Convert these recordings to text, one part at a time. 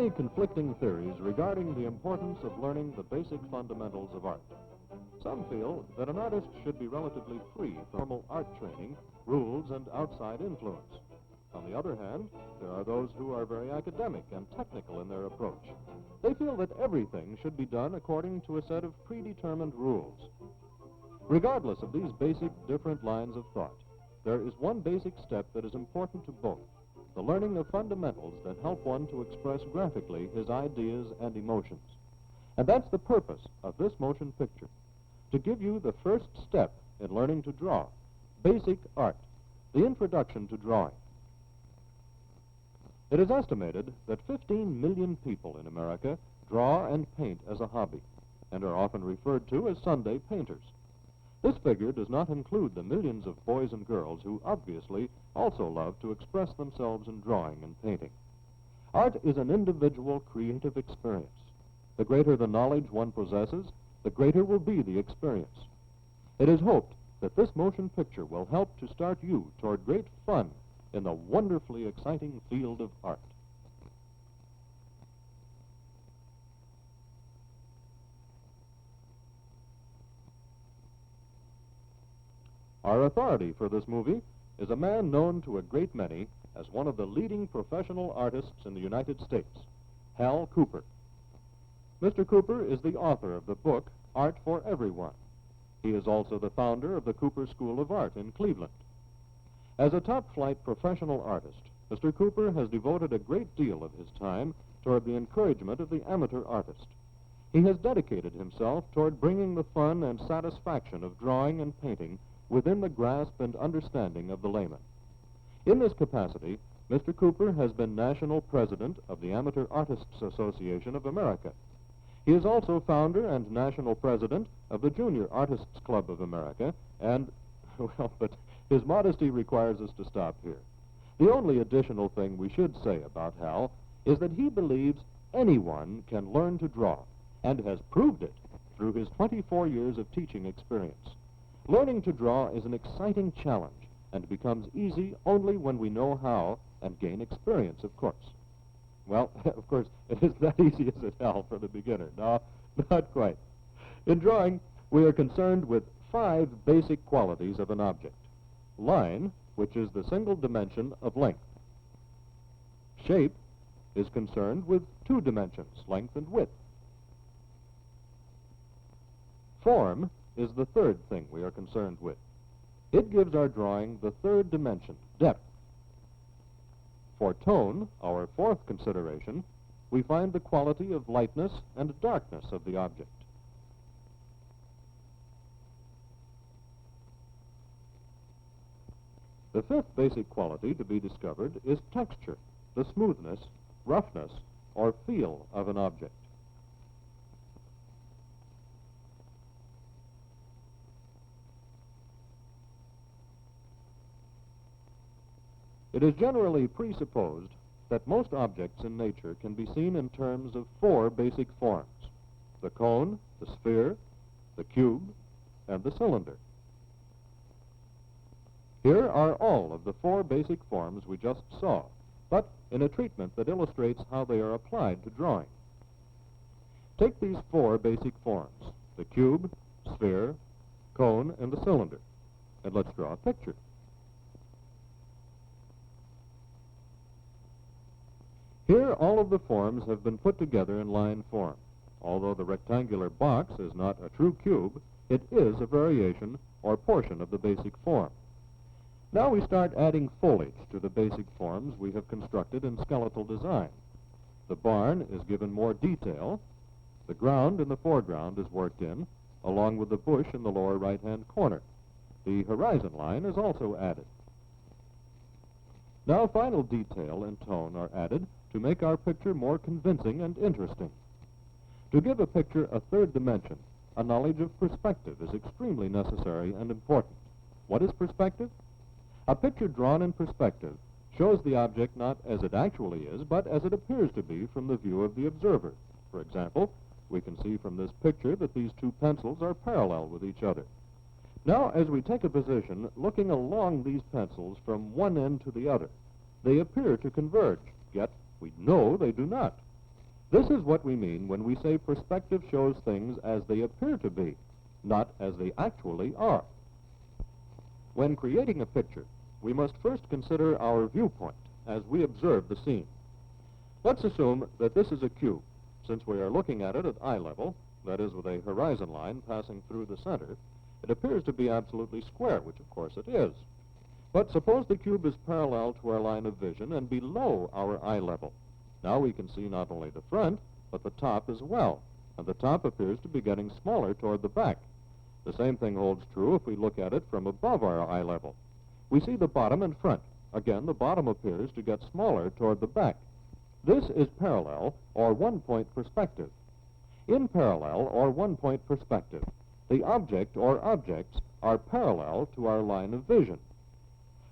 many conflicting theories regarding the importance of learning the basic fundamentals of art. Some feel that an artist should be relatively free from formal art training, rules, and outside influence. On the other hand, there are those who are very academic and technical in their approach. They feel that everything should be done according to a set of predetermined rules. Regardless of these basic different lines of thought, there is one basic step that is important to both: the learning of fundamentals that help one to express graphically his ideas and emotions. And that's the purpose of this motion picture, to give you the first step in learning to draw, basic art, the introduction to drawing. It is estimated that 15 million people in America draw and paint as a hobby, and are often referred to as Sunday painters. This figure does not include the millions of boys and girls who obviously also love to express themselves in drawing and painting. Art is an individual creative experience. The greater the knowledge one possesses, the greater will be the experience. It is hoped that this motion picture will help to start you toward great fun in the wonderfully exciting field of art. Our authority for this movie is a man known to a great many as one of the leading professional artists in the United States, Hal Cooper. Mr. Cooper is the author of the book, Art for Everyone. He is also the founder of the Cooper School of Art in Cleveland. As a top-flight professional artist, Mr. Cooper has devoted a great deal of his time toward the encouragement of the amateur artist. He has dedicated himself toward bringing the fun and satisfaction of drawing and painting within the grasp and understanding of the layman. In this capacity, Mr. Cooper has been national president of the Amateur Artists Association of America. He is also founder and national president of the Junior Artists Club of America, and, well, but his modesty requires us to stop here. The only additional thing we should say about Hal is that he believes anyone can learn to draw, and has proved it through his 24 years of teaching experience. Learning to draw is an exciting challenge and becomes easy only when we know how and gain experience, of course. Well, of course, it isn't that easy as it, Hal, for the beginner. No, not quite. In drawing, we are concerned with 5 basic qualities of an object. Line, which is the single dimension of length. Shape is concerned with 2 dimensions, length and width. Form is the 3rd thing we are concerned with. It gives our drawing the 3rd dimension, depth. For tone, our 4th consideration, we find the quality of lightness and darkness of the object. The 5th basic quality to be discovered is texture, the smoothness, roughness, or feel of an object. It is generally presupposed that most objects in nature can be seen in terms of 4 basic forms: the cone, the sphere, the cube, and the cylinder. Here are all of the 4 basic forms we just saw, but in a treatment that illustrates how they are applied to drawing. Take these 4 basic forms, the cube, sphere, cone, and the cylinder, and let's draw a picture. Here, all of the forms have been put together in line form. Although the rectangular box is not a true cube, it is a variation or portion of the basic form. Now we start adding foliage to the basic forms we have constructed in skeletal design. The barn is given more detail. The ground in the foreground is worked in, along with the bush in the lower right-hand corner. The horizon line is also added. Now final detail and tone are added to make our picture more convincing and interesting. To give a picture a 3rd dimension, a knowledge of perspective is extremely necessary and important. What is perspective? A picture drawn in perspective shows the object not as it actually is, but as it appears to be from the view of the observer. For example, we can see from this picture that these 2 pencils are parallel with each other. Now, as we take a position looking along these pencils from one end to the other, they appear to converge, yet we know they do not. This is what we mean when we say perspective shows things as they appear to be, not as they actually are. When creating a picture, we must first consider our viewpoint as we observe the scene. Let's assume that this is a cube. Since we are looking at it at eye level, that is with a horizon line passing through the center, it appears to be absolutely square, which of course it is. But suppose the cube is parallel to our line of vision and below our eye level. Now we can see not only the front, but the top as well, and the top appears to be getting smaller toward the back. The same thing holds true if we look at it from above our eye level. We see the bottom and front. Again, the bottom appears to get smaller toward the back. This is parallel, or one-point perspective. In parallel, or one-point perspective, the object or objects are parallel to our line of vision.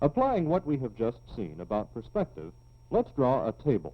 Applying what we have just seen about perspective, let's draw a table.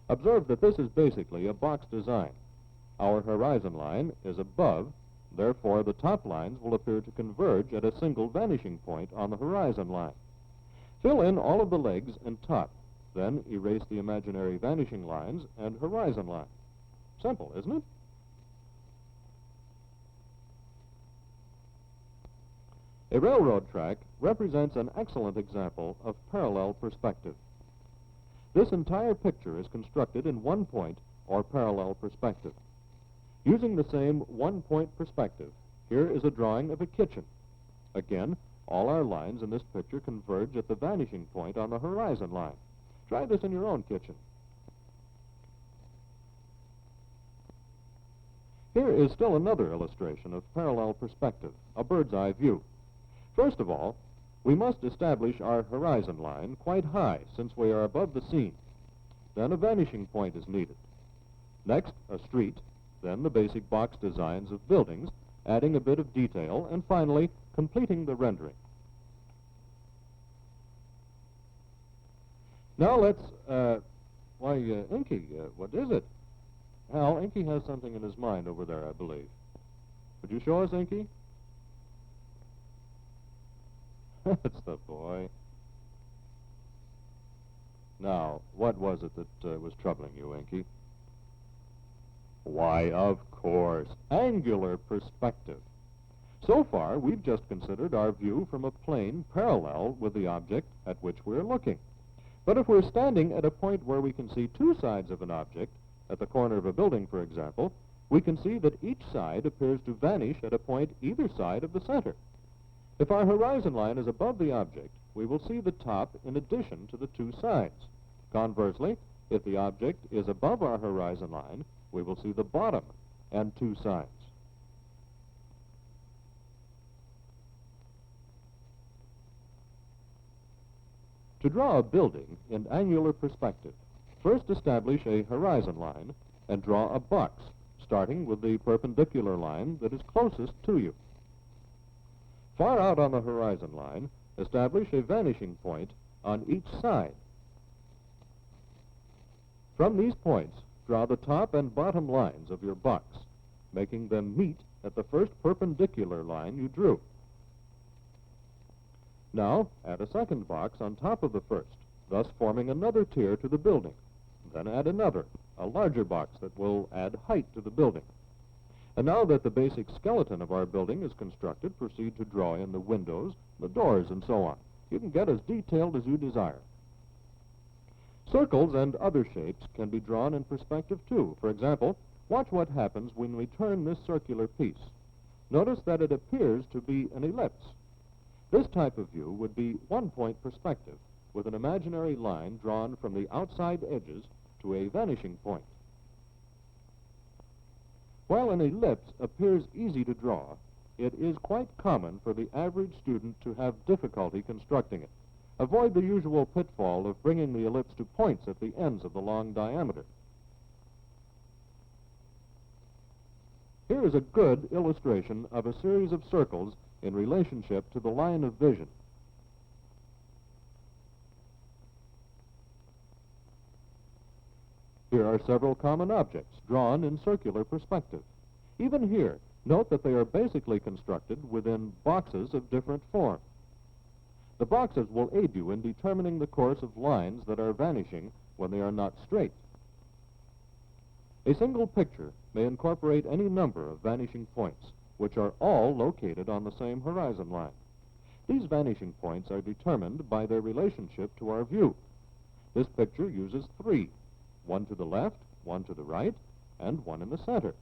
Observe that this is basically a box design. Our horizon line is above, therefore the top lines will appear to converge at a single vanishing point on the horizon line. Fill in all of the legs and top, then erase the imaginary vanishing lines and horizon line. Simple, isn't it? A railroad track represents an excellent example of parallel perspective. This entire picture is constructed in one point or parallel perspective. Using the same one-point perspective, here is a drawing of a kitchen. Again, all our lines in this picture converge at the vanishing point on the horizon line. Try this in your own kitchen. Here is still another illustration of parallel perspective, a bird's eye view. First of all, we must establish our horizon line quite high since we are above the scene. Then a vanishing point is needed. Next, a street, then the basic box designs of buildings, adding a bit of detail, and finally, completing the rendering. Now let's, Inky, what is it? Hal, Inky has something in his mind over there, I believe. Would you show us, Inky? That's the boy. Now, what was it that was troubling you, Inky? Why, of course, angular perspective. So far, we've just considered our view from a plane parallel with the object at which we're looking. But if we're standing at a point where we can see two sides of an object, at the corner of a building, for example, we can see that each side appears to vanish at a point either side of the center. If our horizon line is above the object, we will see the top in addition to the two sides. Conversely, if the object is above our horizon line, we will see the bottom and two sides. To draw a building in angular perspective, first establish a horizon line and draw a box, starting with the perpendicular line that is closest to you. Far out on the horizon line, establish a vanishing point on each side. From these points, draw the top and bottom lines of your box, making them meet at the first perpendicular line you drew. Now, add a second box on top of the first, thus forming another tier to the building. Then add another, a larger box that will add height to the building. And now that the basic skeleton of our building is constructed, proceed to draw in the windows, the doors, and so on. You can get as detailed as you desire. Circles and other shapes can be drawn in perspective too. For example, watch what happens when we turn this circular piece. Notice that it appears to be an ellipse. This type of view would be one-point perspective, with an imaginary line drawn from the outside edges to a vanishing point. While an ellipse appears easy to draw, it is quite common for the average student to have difficulty constructing it. Avoid the usual pitfall of bringing the ellipse to points at the ends of the long diameter. Here is a good illustration of a series of circles in relationship to the line of vision. Here are several common objects drawn in circular perspective. Even here, note that they are basically constructed within boxes of different form. The boxes will aid you in determining the course of lines that are vanishing when they are not straight. A single picture may incorporate any number of vanishing points, which are all located on the same horizon line. These vanishing points are determined by their relationship to our view. This picture uses three, one to the left, one to the right, and one in the center.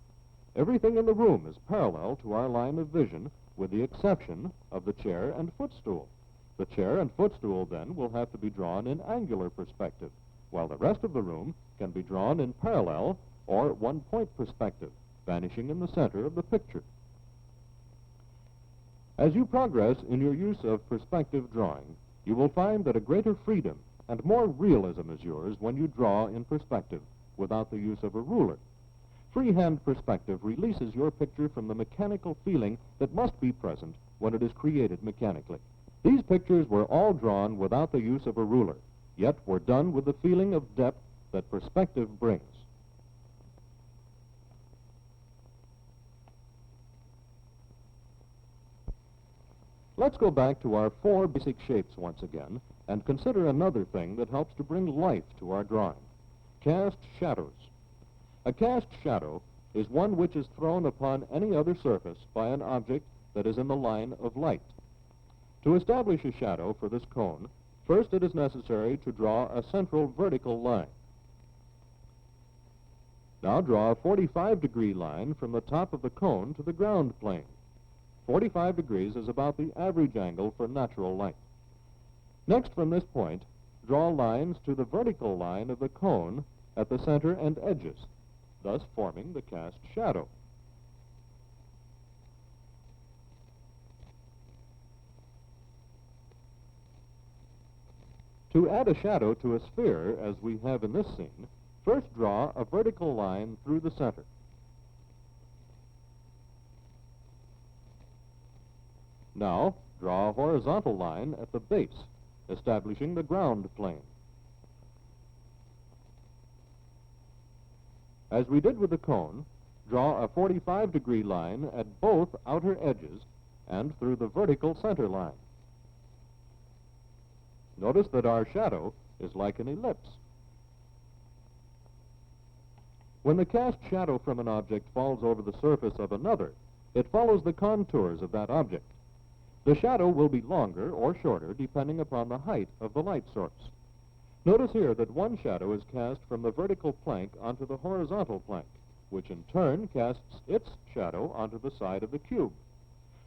Everything in the room is parallel to our line of vision, with the exception of the chair and footstool. The chair and footstool, then, will have to be drawn in angular perspective, while the rest of the room can be drawn in parallel or one-point perspective, vanishing in the center of the picture. As you progress in your use of perspective drawing, you will find that a greater freedom and more realism is yours when you draw in perspective without the use of a ruler. Freehand perspective releases your picture from the mechanical feeling that must be present when it is created mechanically. These pictures were all drawn without the use of a ruler, yet were done with the feeling of depth that perspective brings. Let's go back to our four basic shapes once again and consider another thing that helps to bring life to our drawing: cast shadows. A cast shadow is one which is thrown upon any other surface by an object that is in the line of light. To establish a shadow for this cone, first it is necessary to draw a central vertical line. Now draw a 45-degree line from the top of the cone to the ground plane. 45 degrees is about the average angle for natural light. Next, from this point, draw lines to the vertical line of the cone at the center and edges, thus forming the cast shadow. To add a shadow to a sphere, as we have in this scene, first draw a vertical line through the center. Now, draw a horizontal line at the base, establishing the ground plane. As we did with the cone, draw a 45-degree line at both outer edges and through the vertical center line. Notice that our shadow is like an ellipse. When the cast shadow from an object falls over the surface of another, it follows the contours of that object. The shadow will be longer or shorter depending upon the height of the light source. Notice here that one shadow is cast from the vertical plank onto the horizontal plank, which in turn casts its shadow onto the side of the cube.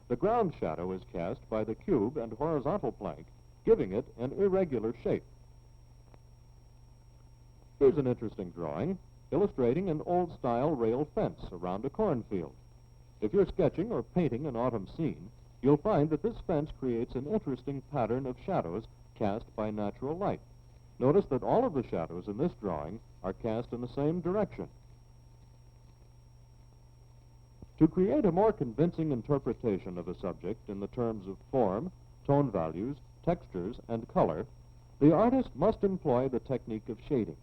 The ground shadow is cast by the cube and horizontal plank, giving it an irregular shape. Here's an interesting drawing illustrating an old-style rail fence around a cornfield. If you're sketching or painting an autumn scene, you'll find that this fence creates an interesting pattern of shadows cast by natural light. Notice that all of the shadows in this drawing are cast in the same direction. To create a more convincing interpretation of a subject in the terms of form, tone values, textures, and color, the artist must employ the technique of shading.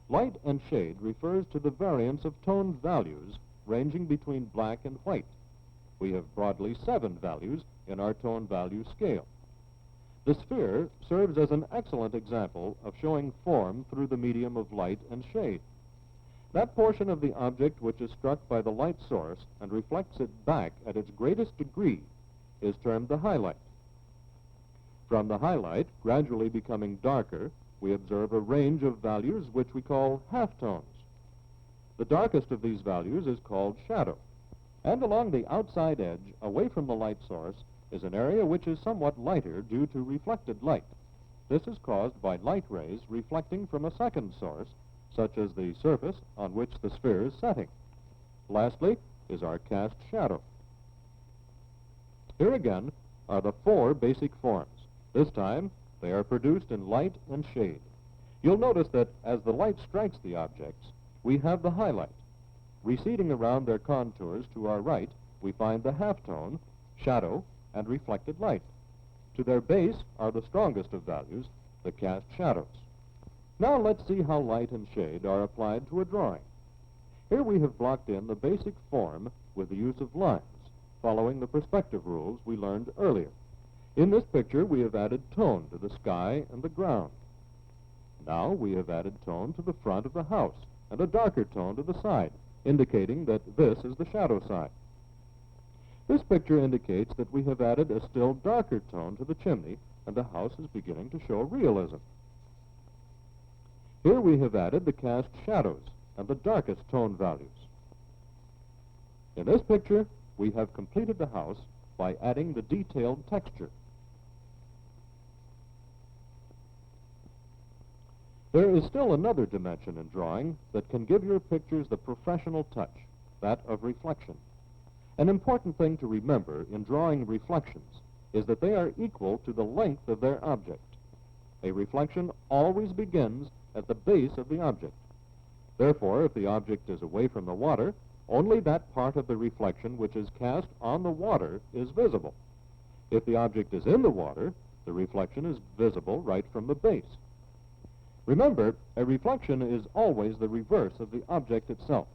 Light and shade refers to the variance of tone values ranging between black and white. We have broadly 7 values in our tone value scale. The sphere serves as an excellent example of showing form through the medium of light and shade. That portion of the object which is struck by the light source and reflects it back at its greatest degree is termed the highlight. From the highlight, gradually becoming darker, we observe a range of values which we call halftones. The darkest of these values is called shadow. And along the outside edge, away from the light source, is an area which is somewhat lighter due to reflected light. This is caused by light rays reflecting from a second source, such as the surface on which the sphere is setting. Lastly is our cast shadow. Here again are the 4 basic forms. This time, they are produced in light and shade. You'll notice that as the light strikes the objects, we have the highlight. Receding around their contours to our right, we find the halftone, shadow, and reflected light. To their base are the strongest of values, the cast shadows. Now let's see how light and shade are applied to a drawing. Here we have blocked in the basic form with the use of lines, following the perspective rules we learned earlier. In this picture, we have added tone to the sky and the ground. Now we have added tone to the front of the house and a darker tone to the side, indicating that this is the shadow side. This picture indicates that we have added a still darker tone to the chimney, and the house is beginning to show realism. Here we have added the cast shadows and the darkest tone values. In this picture, we have completed the house by adding the detailed texture. There is still another dimension in drawing that can give your pictures the professional touch, that of reflection. An important thing to remember in drawing reflections is that they are equal to the length of their object. A reflection always begins at the base of the object. Therefore, if the object is away from the water, only that part of the reflection which is cast on the water is visible. If the object is in the water, the reflection is visible right from the base. Remember, a reflection is always the reverse of the object itself.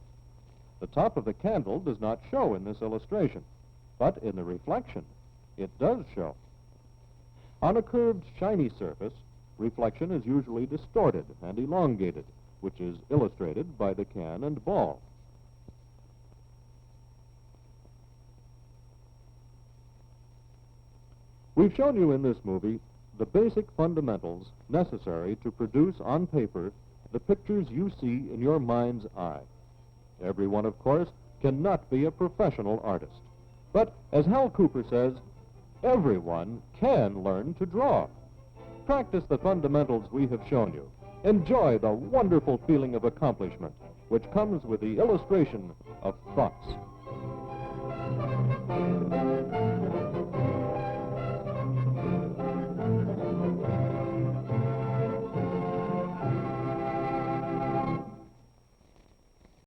The top of the candle does not show in this illustration, but in the reflection, it does show. On a curved, shiny surface, reflection is usually distorted and elongated, which is illustrated by the can and ball. We've shown you in this movie the basic fundamentals necessary to produce on paper the pictures you see in your mind's eye. Everyone, of course, cannot be a professional artist. But, as Hal Cooper says, everyone can learn to draw. Practice the fundamentals we have shown you. Enjoy the wonderful feeling of accomplishment which comes with the illustration of thoughts.